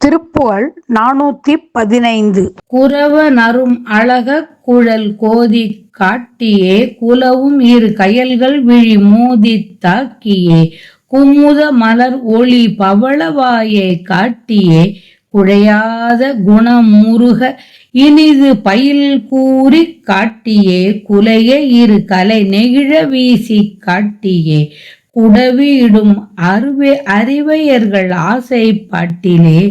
திருப்புகழ் 415. குரவ நறும் அழக குழல் கோதி காட்டியே குலவும் இரு கயல்கள் விழி மோதி தாக்கியே குமுத மலர் ஒளி பவளவாயை காட்டியே குழையாத குணமுருக இனிது பயில் கூறி காட்டியே குலைய இரு கலை நெகிழ வீசி காட்டியே குடவிடும் அறிவையர்கள் ஆசை பாட்டிலே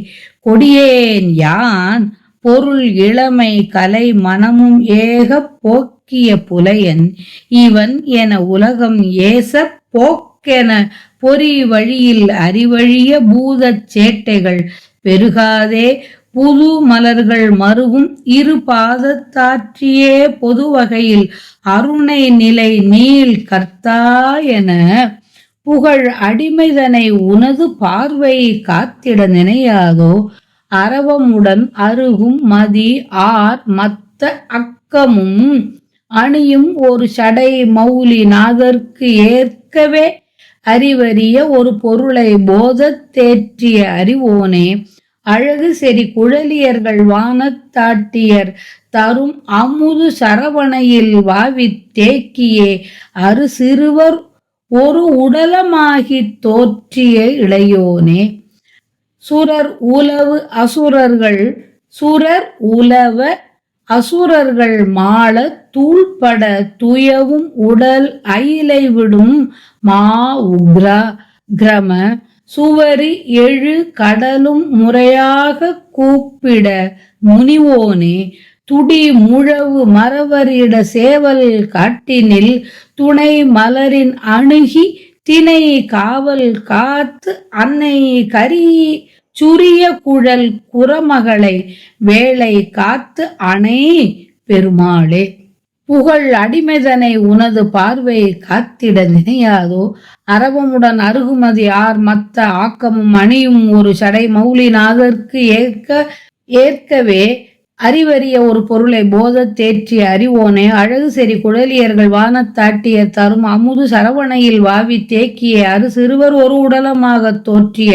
கொடியேன் யான் பொருள் இளமை கலை மனமும் ஏக போக்கிய புலையன் இவன் என உலகம் ஏச போக்கென பொறி வழியில் அறிவழிய பூதச் சேட்டைகள் பெருகாதே புது மலர்கள் மருவும் இரு பாதத்தாற்றியே பொது வகையில் அருணை நிலை நீள் கர்த்தா என புகழ் அடிமைதனை உனது பார்வை காத்திட நினையாதோ அரவமுடன் அருகும் மதி ஆர் மத்த அக்கமும் அணியும் ஒரு சடை மௌலி நாதற்கு ஏற்கவே அறிவறிய ஒரு பொருளை போதத்தேற்றிய அறிவோனே அழகு செறி குழலியர்கள் வானத்தாட்டியர் தரும் அமுது சரவணையில் வாவி தேக்கியே அரு சிறுவர் ஒரு உடலமாகி தோற்றிய இளையோனே சுரர் உலவ அசுரர்கள் மாள தூள்பட துயவும் உடல் அயிலை விடும் மா உக்ரா கிரம சுவரி எழு கடலும் முறையாக கூப்பிட முனிவோனே துடி முழவு மறவரிட சேவல் காட்டினில் துணை மலரின் அணுகி தினை காவல் காத்து அன்னை கரி சுரிய குழல் குரமகளை வேளை காத்து அணை பெருமாளே புகழ் அடிமைதனை உனது பார்வை காத்திட நினையாதோ அரவமுடன் அருகுமதி ஆர் மத்த ஆக்கமும் அணியும் ஒரு சடை மௌலி நாதற்கு ஏற்கவே அறிவறிய ஒரு பொருளை போதத்தேற்றிய அறிவோனே அழகு செறி குழலியர்கள் வானத்தாட்டிய தரும் அமுது சரவணையில் வாவி தேக்கிய அரு சிறுவர் ஒரு உடலமாக தோற்றிய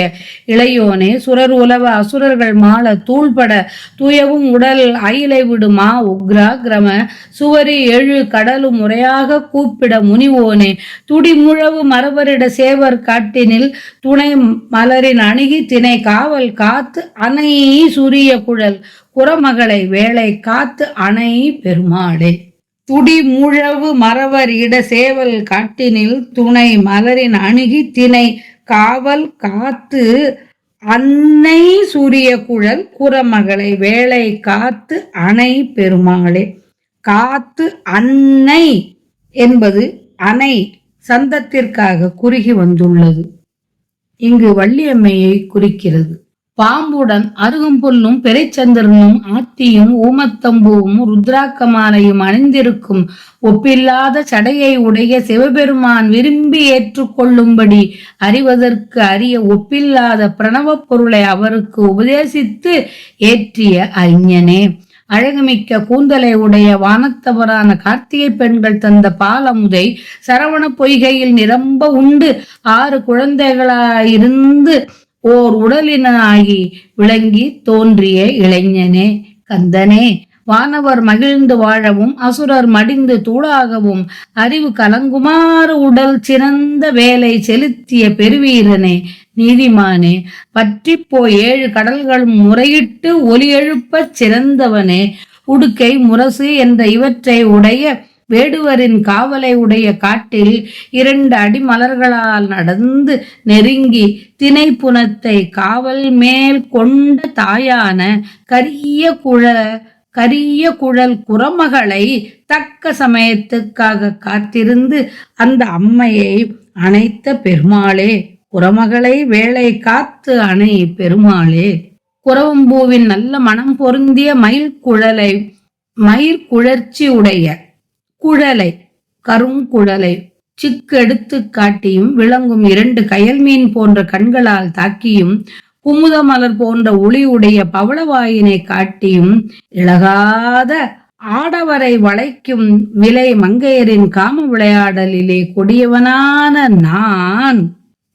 இளையோனே சுரர் உலவ அசுரர்கள் மாள தூள்பட தூயவும் உடல் அயிலை விடுமா உக்ரா கிரம சுவரி எழு கடலும் முறையாக கூப்பிட முனிவோனே துடி முழவு மரபரிட சேவர் காட்டினில் துணை மலரின் அணுகி தினை காவல் காத்து அணை சுரிய குழல் குரமகளை வேளை காத்து அணை பெருமாளே துடி முழவு மறவர் இட சேவல் காட்டினில் துணை மலரின் அணுகி தினை காவல் காத்து அன்னை சூரிய குழல் குரமகளை வேளை காத்து அணை பெருமாளே காத்து அன்னை என்பது அணை சந்தத்திற்காக குறுகி வந்துள்ளது. இங்கு வள்ளியம்மையை குறிக்கிறது. பாம்புடன் அருகம்புல்லும் பெரைச்சந்திரனும் ஆத்தியும் ஊமத்தம்பூவும் ருத்ராக்கமாலையும் அணிந்திருக்கும் ஒப்பில்லாத சடையை உடைய சிவபெருமான் விரும்பி ஏற்றுக்கொள்ளும்படி அறிவதற்கு அரிய ஒப்பில்லாத பிரணவ பொருளை அவருக்கு உபதேசித்து ஏற்றிய அறிஞனே அழகுமிக்க கூந்தலை உடைய வானத்தவரான கார்த்திகை பெண்கள் தந்த பாலமுதை சரவண பொய்கையில் நிரம்ப உண்டு 6 குழந்தைகளாயிருந்து ஓர் உடலினாகி விளங்கி தோன்றிய இளைஞனே கந்தனே வானவர் மகிழ்ந்து வாழவும் அசுரர் மடிந்து தூளாகவும் அறிவு கலங்குமாறு உடல் சிறந்த வேலை செலுத்திய பெருவீரனே நீதிமானே பற்றி போய் 7 கடல்களும் முறையிட்டு ஒலி எழுப்பச் சிறந்தவனே உடுக்கை முரசு என்ற இவற்றை உடைய வேடுவரின் காவலை உடைய காட்டில் 2 அடிமலர்களால் நடந்து நெருங்கி திணைப்புனத்தை காவல் மேல் கொண்ட தாயான கரிய குழல் குரமகளை தக்க சமயத்துக்காக காத்திருந்து அந்த அம்மையை அணைத்த பெருமாளே குரமகளை வேளை காத்து அணை பெருமாளே குரவம்பூவின் நல்ல மனம் பொருந்திய மயிர்குழற்சி உடைய குழலை கருங்குழலை சிக்கெடுத்து காட்டியும் விளங்கும் 2 கயல் மீன் போன்ற கண்களால் தாக்கியும் குமுத மலர் போன்ற ஒளியுடைய பவளவாயினை காட்டியும் இழகாத ஆடவரை வளைக்கும் விலை மங்கையரின் காம விளையாடலிலே கொடியவனான நான்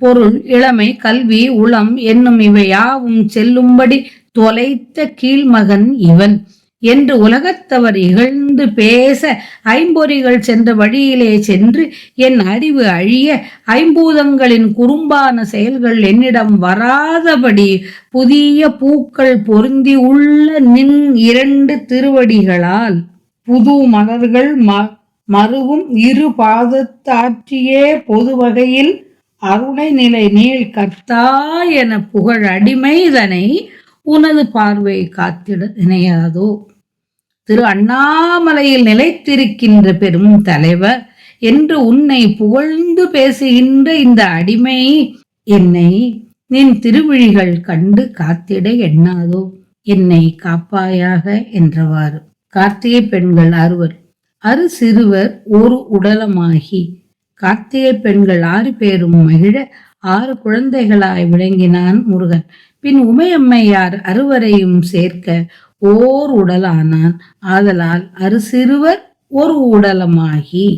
பொருள், இளமை, கல்வி, உளம் என்னும் இவை யாவும் செல்லும்படி தொலைத்த கீழ்மகன் இவன் என்று உலகத்தவர் இகழ்ந்து பேச ஐம்பொறிகள் சென்ற வழியிலே சென்று என் அறிவு அழிய ஐம்பூதங்களின் குறும்பான செயல்கள் என்னிடம் வராதபடி புதிய பூக்கள் பொருந்தி உள்ள நின் இரண்டு திருவடிகளால் புது மலர்கள் மருவும் இரு பாதத்தாற்றியே பொது வகையில் அருணை நிலை நீள் கர்த்தா என புகழ் அடிமைதனை உனது பார்வை காத்திட நினையாதோ. திரு அண்ணாமலையில் நிலைத்திருக்கின்ற பெரும் தலைவர் என்று உன்னை புகழ்ந்து பேசுகின்ற இந்த அடிமை என்னை நின் திருவிழிகள் கண்டு காத்திட எண்ணாதோ. என்னை காப்பாயாக என்றவாறு. கார்த்திகை பெண்கள் 6 அரு சிறுவர் ஒரு உடலமாகி. கார்த்திகை பெண்கள் 6 பேரும் மகிழ 6 குழந்தைகளாய் விளங்கினான் முருகன். பின் உமையம்மையார் 6வரையும் சேர்க்க ஓர் உடலானான். ஆதலால் அரு சிறுவர் ஒரு உடலமாகி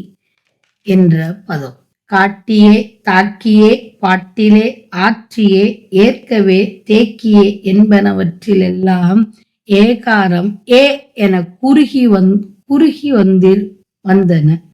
என்ற பதம். காட்டியே தாக்கியே பாட்டிலே ஆற்றியே ஏற்கவே தேக்கியே என்பனவற்றிலெல்லாம் ஏகாரம் ஏ என குறுகி வந்தன.